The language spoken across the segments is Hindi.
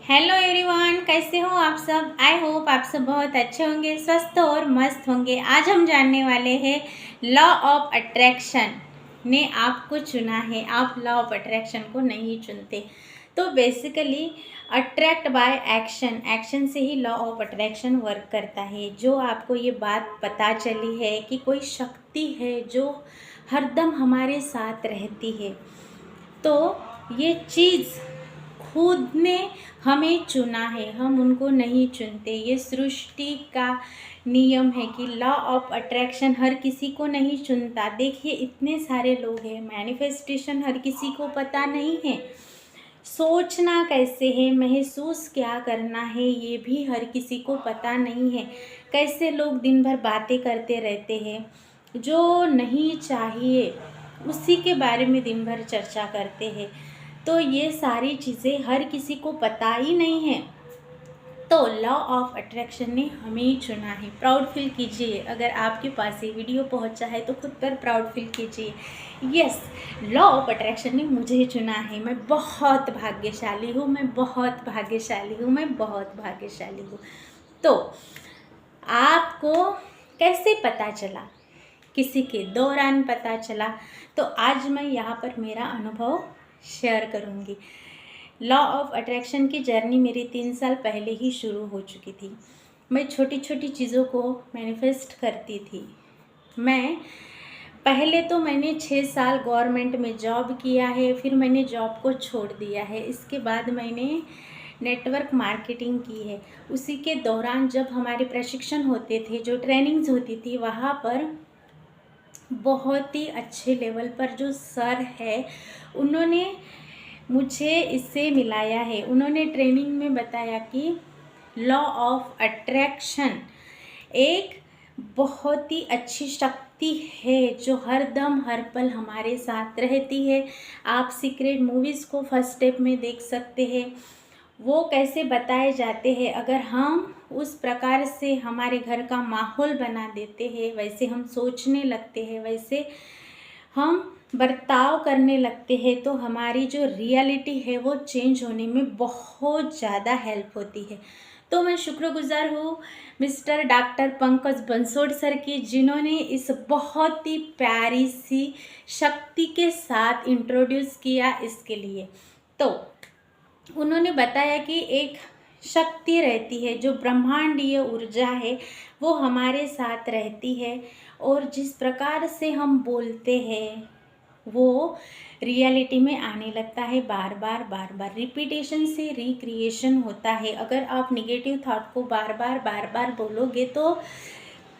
हेलो एवरीवन, कैसे हो आप सब। आई होप आप सब बहुत अच्छे होंगे, स्वस्थ और मस्त होंगे। आज हम जानने वाले हैं लॉ ऑफ अट्रैक्शन ने आपको चुना है, आप लॉ ऑफ अट्रैक्शन को नहीं चुनते। तो basically attract by action, action से ही लॉ ऑफ अट्रैक्शन वर्क करता है। जो आपको ये बात पता चली है कि कोई शक्ति है जो हरदम हमारे साथ रहती है, तो ये चीज़ खुद ने हमें चुना है, हम उनको नहीं चुनते। ये सृष्टि का नियम है कि लॉ ऑफ अट्रैक्शन हर किसी को नहीं चुनता। देखिए इतने सारे लोग हैं, मैनिफेस्टेशन हर किसी को पता नहीं है, सोचना कैसे है, महसूस क्या करना है, ये भी हर किसी को पता नहीं है। कैसे लोग दिन भर बातें करते रहते हैं, जो नहीं चाहिए उसी के बारे में दिन भर चर्चा करते हैं। तो ये सारी चीज़ें हर किसी को पता ही नहीं है। तो लॉ ऑफ अट्रैक्शन ने हमें ही चुना है। प्राउड फील कीजिए, अगर आपके पास ये वीडियो पहुंचा है तो खुद पर प्राउड फील कीजिए। यस, लॉ ऑफ अट्रैक्शन ने मुझे ही चुना है। मैं बहुत भाग्यशाली हूँ, मैं बहुत भाग्यशाली हूँ, मैं बहुत भाग्यशाली हूँ। तो आपको कैसे पता चला? किसी के दौरान पता चला। तो आज मैं यहाँ पर मेरा अनुभव शेयर करूँगी। लॉ ऑफ अट्रैक्शन की जर्नी मेरी 3 साल पहले ही शुरू हो चुकी थी। मैं छोटी छोटी चीज़ों को मैनिफेस्ट करती थी। मैंने 6 साल गवर्नमेंट में जॉब किया है, फिर मैंने जॉब को छोड़ दिया है। इसके बाद मैंने नेटवर्क मार्केटिंग की है। उसी के दौरान जब हमारे प्रशिक्षण होते थे, जो ट्रेनिंग्स होती थी, वहाँ पर बहुत ही अच्छे लेवल पर जो सर है, उन्होंने मुझे इससे मिलाया है। उन्होंने ट्रेनिंग में बताया कि लॉ ऑफ अट्रैक्शन एक बहुत ही अच्छी शक्ति है जो हर दम हर पल हमारे साथ रहती है। आप सीक्रेट मूवीज़ को फर्स्ट स्टेप में देख सकते हैं। वो कैसे बताए जाते हैं, अगर हम उस प्रकार से हमारे घर का माहौल बना देते हैं, वैसे हम सोचने लगते हैं, वैसे हम बर्ताव करने लगते हैं, तो हमारी जो रियलिटी है वो चेंज होने में बहुत ज़्यादा हेल्प होती है। तो मैं शुक्रगुजार हूँ mister doctor Pankaj Bansod sir की, जिन्होंने इस बहुत ही प्यारी सी शक्ति के साथ इंट्रोड्यूस किया इसके लिए। तो उन्होंने बताया कि एक शक्ति रहती है जो ब्रह्मांडीय ऊर्जा है, वो हमारे साथ रहती है, और जिस प्रकार से हम बोलते हैं वो रियलिटी में आने लगता है। बार बार रिपीटेशन से रिक्रिएशन होता है। अगर आप निगेटिव थॉट को बार बार बोलोगे तो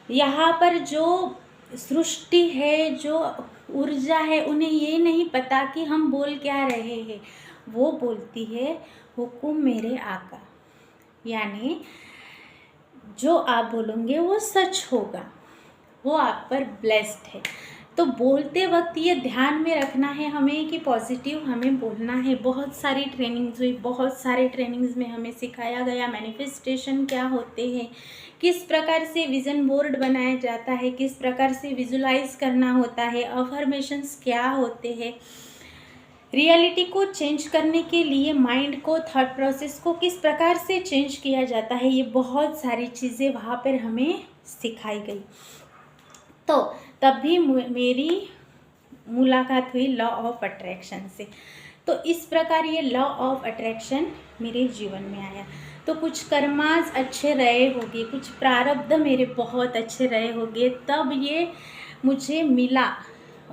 यहाँ पर जो सृष्टि है, जो ऊर्जा है, उन्हें ये नहीं पता कि हम बोल क्या रहे हैं। वो बोलती है हुकुम मेरे आका, यानी जो आप बोलोगे वो सच होगा, वो आप पर ब्लेस्ड है। तो बोलते वक्त ये ध्यान में रखना है हमें कि पॉजिटिव हमें बोलना है। बहुत सारी ट्रेनिंग्स हुई, बहुत सारे ट्रेनिंग्स में हमें सिखाया गया मैनिफेस्टेशन क्या होते हैं, किस प्रकार से विज़न बोर्ड बनाया जाता है, किस प्रकार से विजुलाइज करना होता है, अफर्मेशंस क्या होते हैं, रियलिटी को चेंज करने के लिए माइंड को, थॉट प्रोसेस को किस प्रकार से चेंज किया जाता है। ये बहुत सारी चीज़ें वहाँ पर हमें सिखाई गई। तो तब भी मेरी मुलाकात हुई लॉ ऑफ अट्रैक्शन से। तो इस प्रकार ये लॉ ऑफ अट्रैक्शन मेरे जीवन में आया। तो कुछ कर्मास अच्छे रहे होंगे, कुछ प्रारब्ध मेरे बहुत अच्छे रहे होंगे, तब ये मुझे मिला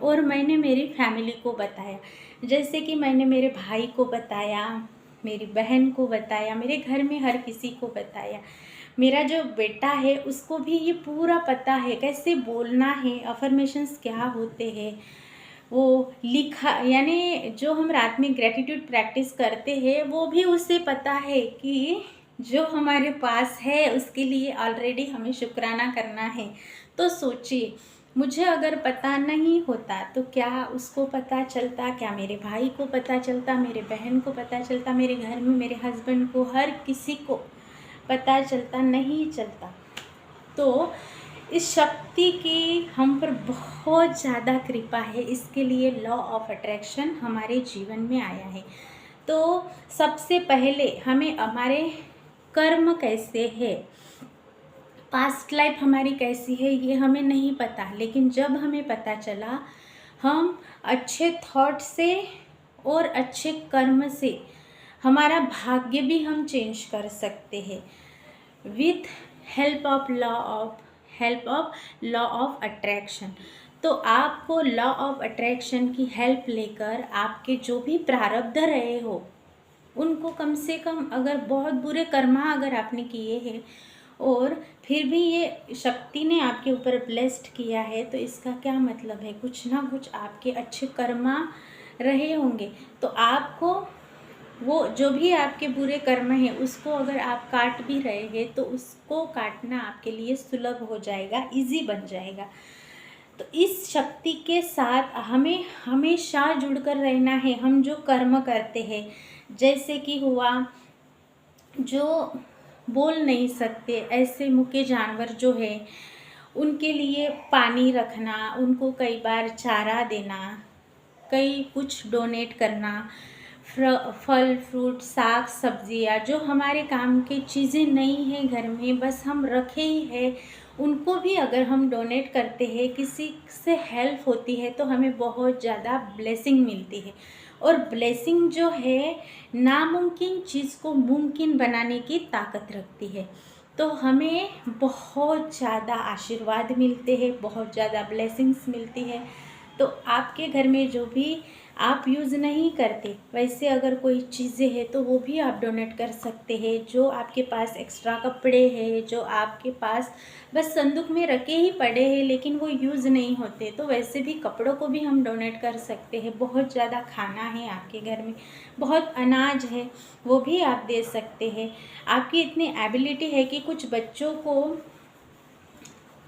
और मैंने मेरी फैमिली को बताया। जैसे कि मैंने मेरे भाई को बताया, मेरी बहन को बताया, मेरे घर में हर किसी को बताया। मेरा जो बेटा है उसको भी ये पूरा पता है कैसे बोलना है, अफर्मेशंस क्या होते हैं, वो लिखा, यानी जो हम रात में ग्रेटिट्यूड प्रैक्टिस करते हैं वो भी उसे पता है कि जो हमारे पास है उसके लिए ऑलरेडी हमें शुक्राना करना है। तो सोचिए, मुझे अगर पता नहीं होता तो क्या उसको पता चलता, क्या मेरे भाई को पता चलता, मेरे बहन को पता चलता, मेरे घर में मेरे हस्बैंड को, हर किसी को पता चलता? नहीं चलता। तो इस शक्ति की हम पर बहुत ज़्यादा कृपा है, इसके लिए लॉ ऑफ अट्रैक्शन हमारे जीवन में आया है। तो सबसे पहले हमें हमारे कर्म कैसे है, पास्ट लाइफ हमारी कैसी है, ये हमें नहीं पता। लेकिन जब हमें पता चला, हम अच्छे थॉट से और अच्छे कर्म से हमारा भाग्य भी हम चेंज कर सकते हैं विथ हेल्प ऑफ अट्रैक्शन। तो आपको लॉ ऑफ अट्रैक्शन की हेल्प लेकर आपके जो भी प्रारब्ध रहे हो उनको, कम से कम अगर बहुत बुरे कर्मा अगर आपने किए हैं और फिर भी ये शक्ति ने आपके ऊपर ब्लेस्ड किया है, तो इसका क्या मतलब है, कुछ ना कुछ आपके अच्छे कर्मा रहे होंगे। तो आपको वो जो भी आपके बुरे कर्म हैं उसको अगर आप काट भी रहे हैं तो उसको काटना आपके लिए सुलभ हो जाएगा, इजी बन जाएगा। तो इस शक्ति के साथ हमें हमेशा जुड़कर रहना है। हम जो कर्म करते हैं, जैसे कि हुआ जो बोल नहीं सकते ऐसे मूके जानवर जो है, उनके लिए पानी रखना, उनको कई बार चारा देना, कई कुछ डोनेट करना, फल फ्रूट साग सब्जियाँ जो हमारे काम की चीज़ें नहीं हैं घर में, बस हम रखे ही हैं, उनको भी अगर हम डोनेट करते हैं, किसी से हेल्प होती है तो हमें बहुत ज़्यादा ब्लेसिंग मिलती है। और ब्लेसिंग जो है नामुमकिन चीज़ को मुमकिन बनाने की ताकत रखती है। तो हमें बहुत ज़्यादा आशीर्वाद मिलते हैं, बहुत ज़्यादा ब्लेसिंग्स मिलती है। तो आपके घर में जो भी आप यूज़ नहीं करते, वैसे अगर कोई चीज़ें हैं तो वो भी आप डोनेट कर सकते हैं। जो आपके पास एक्स्ट्रा कपड़े हैं, जो आपके पास बस संदूक में रखे ही पड़े हैं लेकिन वो यूज़ नहीं होते, तो वैसे भी कपड़ों को भी हम डोनेट कर सकते हैं। बहुत ज़्यादा खाना है आपके घर में, बहुत अनाज है, वो भी आप दे सकते हैं। आपकी इतनी एबिलिटी है कि कुछ बच्चों को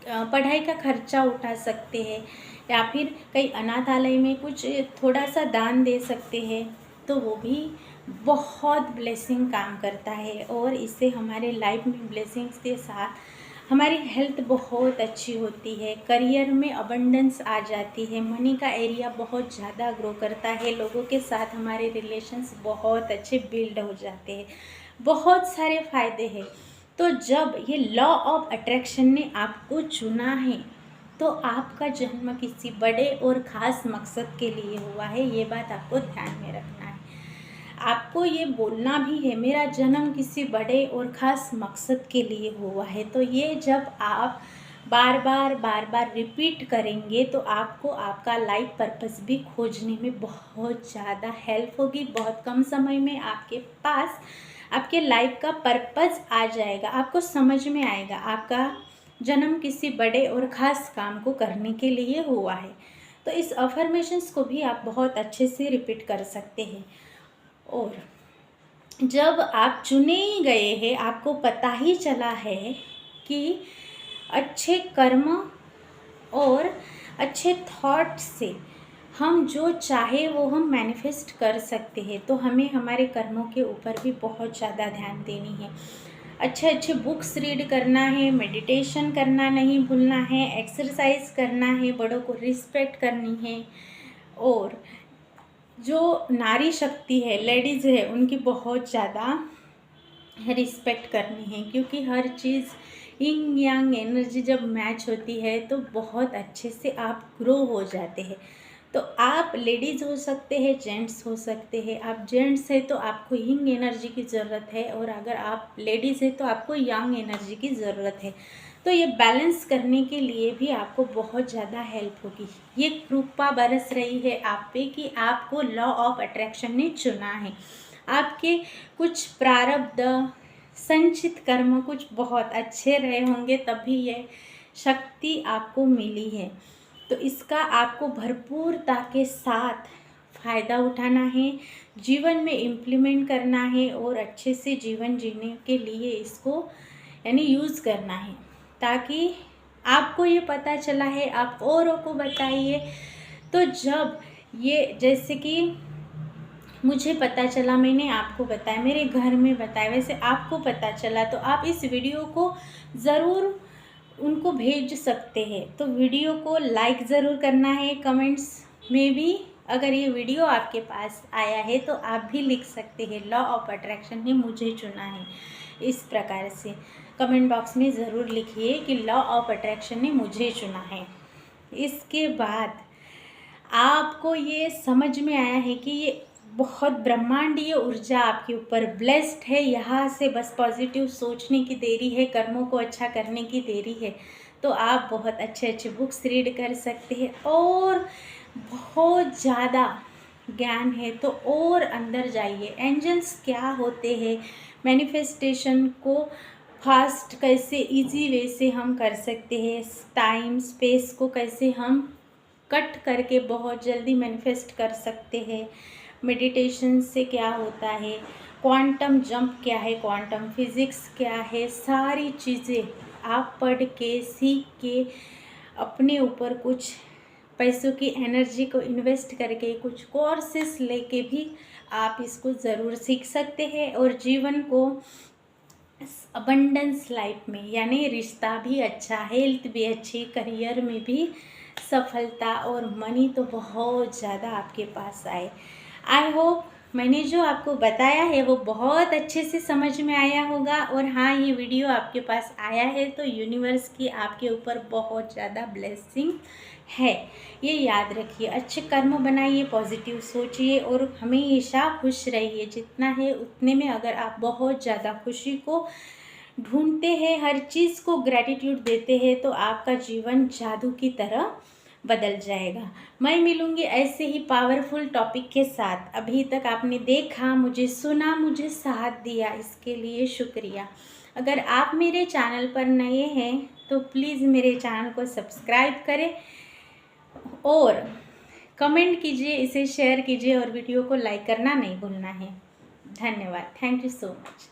पढ़ाई का खर्चा उठा सकते हैं, या फिर कई अनाथालय में कुछ थोड़ा सा दान दे सकते हैं, तो वो भी बहुत ब्लेसिंग काम करता है। और इससे हमारे लाइफ में ब्लेसिंग्स के साथ हमारी हेल्थ बहुत अच्छी होती है, करियर में अबंडेंस आ जाती है, मनी का एरिया बहुत ज़्यादा ग्रो करता है, लोगों के साथ हमारे रिलेशंस बहुत अच्छे बिल्ड हो जाते हैं, बहुत सारे फ़ायदे हैं। तो जब ये लॉ ऑफ अट्रैक्शन ने आपको चुना है तो आपका जन्म किसी बड़े और ख़ास मकसद के लिए हुआ है, ये बात आपको ध्यान में रखना है। आपको ये बोलना भी है, मेरा जन्म किसी बड़े और ख़ास मकसद के लिए हुआ है। तो ये जब आप बार बार रिपीट करेंगे तो आपको आपका लाइफ पर्पस भी खोजने में बहुत ज़्यादा हेल्प होगी। बहुत कम समय में आपके पास आपके लाइफ का पर्पस आ जाएगा, आपको समझ में आएगा आपका जन्म किसी बड़े और ख़ास काम को करने के लिए हुआ है। तो इस अफर्मेशंस को भी आप बहुत अच्छे से रिपीट कर सकते हैं। और जब आप चुने ही गए हैं, आपको पता ही चला है कि अच्छे कर्म और अच्छे थॉट से हम जो चाहे वो हम मैनिफेस्ट कर सकते हैं, तो हमें हमारे कर्मों के ऊपर भी बहुत ज़्यादा ध्यान देनी है। अच्छे अच्छे बुक्स रीड करना है, मेडिटेशन करना नहीं भूलना है, एक्सरसाइज करना है, बड़ों को रिस्पेक्ट करनी है। और जो नारी शक्ति है, लेडीज़ है, उनकी बहुत ज़्यादा रिस्पेक्ट करनी है, क्योंकि हर चीज़ यिंग यांग एनर्जी जब मैच होती है तो बहुत अच्छे से आप ग्रो हो जाते हैं। तो आप लेडीज़ हो सकते हैं, जेंट्स हो सकते हैं। आप जेंट्स हैं तो आपको यिंग एनर्जी की ज़रूरत है, और अगर आप लेडीज़ हैं तो आपको यांग एनर्जी की ज़रूरत है। तो ये बैलेंस करने के लिए भी आपको बहुत ज़्यादा हेल्प होगी। ये कृपा बरस रही है आप पे कि आपको लॉ ऑफ अट्रैक्शन ने चुना है। आपके कुछ प्रारब्ध संचित कर्म कुछ बहुत अच्छे रहे होंगे, तभी ये शक्ति आपको मिली है। तो इसका आपको भरपूरता के साथ फ़ायदा उठाना है, जीवन में इम्प्लीमेंट करना है, और अच्छे से जीवन जीने के लिए इसको यानी यूज़ करना है, ताकि आपको ये पता चला है आप औरों को बताइए। तो जब ये जैसे कि मुझे पता चला, मैंने आपको बताया, मेरे घर में बताया, वैसे आपको पता चला, तो आप इस वीडियो को ज़रूर उनको भेज सकते हैं। तो वीडियो को लाइक ज़रूर करना है, कमेंट्स में भी अगर ये वीडियो आपके पास आया है तो आप भी लिख सकते हैं, लॉ ऑफ अट्रैक्शन ने मुझे चुना है। इस प्रकार से कमेंट बॉक्स में ज़रूर लिखिए कि लॉ ऑफ अट्रैक्शन ने मुझे चुना है। इसके बाद आपको ये समझ में आया है कि ये बहुत ब्रह्मांडीय ऊर्जा आपके ऊपर ब्लेस्ड है। यहाँ से बस पॉजिटिव सोचने की देरी है, कर्मों को अच्छा करने की देरी है। तो आप बहुत अच्छे अच्छे बुक्स रीड कर सकते हैं और बहुत ज़्यादा ज्ञान है तो और अंदर जाइए। एंजल्स क्या होते हैं, मैनिफेस्टेशन को फास्ट कैसे इजी वे से हम कर सकते हैं, टाइम स्पेस को कैसे हम कट करके बहुत जल्दी मैनिफेस्ट कर सकते हैं, मेडिटेशन से क्या होता है, क्वांटम जंप क्या है, क्वांटम फिज़िक्स क्या है, सारी चीज़ें आप पढ़ के सीख के अपने ऊपर कुछ पैसों की एनर्जी को इन्वेस्ट करके कुछ कोर्सेस लेके भी आप इसको ज़रूर सीख सकते हैं और जीवन को अबंडेंस लाइफ में, यानी रिश्ता भी अच्छा, हेल्थ भी अच्छी, करियर में भी सफलता और मनी तो बहुत ज़्यादा आपके पास आए। आई होप मैंने जो आपको बताया है वो बहुत अच्छे से समझ में आया होगा। और हाँ, ये वीडियो आपके पास आया है तो यूनिवर्स की आपके ऊपर बहुत ज़्यादा ब्लेसिंग है, ये याद रखिए। अच्छे कर्म बनाइए, पॉजिटिव सोचिए और हमेशा खुश रहिए। जितना है उतने में अगर आप बहुत ज़्यादा खुशी को ढूंढते हैं, हर चीज़ को ग्रैटिट्यूड देते हैं तो आपका जीवन जादू की तरह बदल जाएगा। मैं मिलूँगी ऐसे ही पावरफुल टॉपिक के साथ। अभी तक आपने देखा, मुझे सुना, मुझे साथ दिया, इसके लिए शुक्रिया। अगर आप मेरे चैनल पर नए हैं तो प्लीज़ मेरे चैनल को सब्सक्राइब करें और कमेंट कीजिए, इसे शेयर कीजिए और वीडियो को लाइक करना नहीं भूलना है। धन्यवाद। Thank you so much.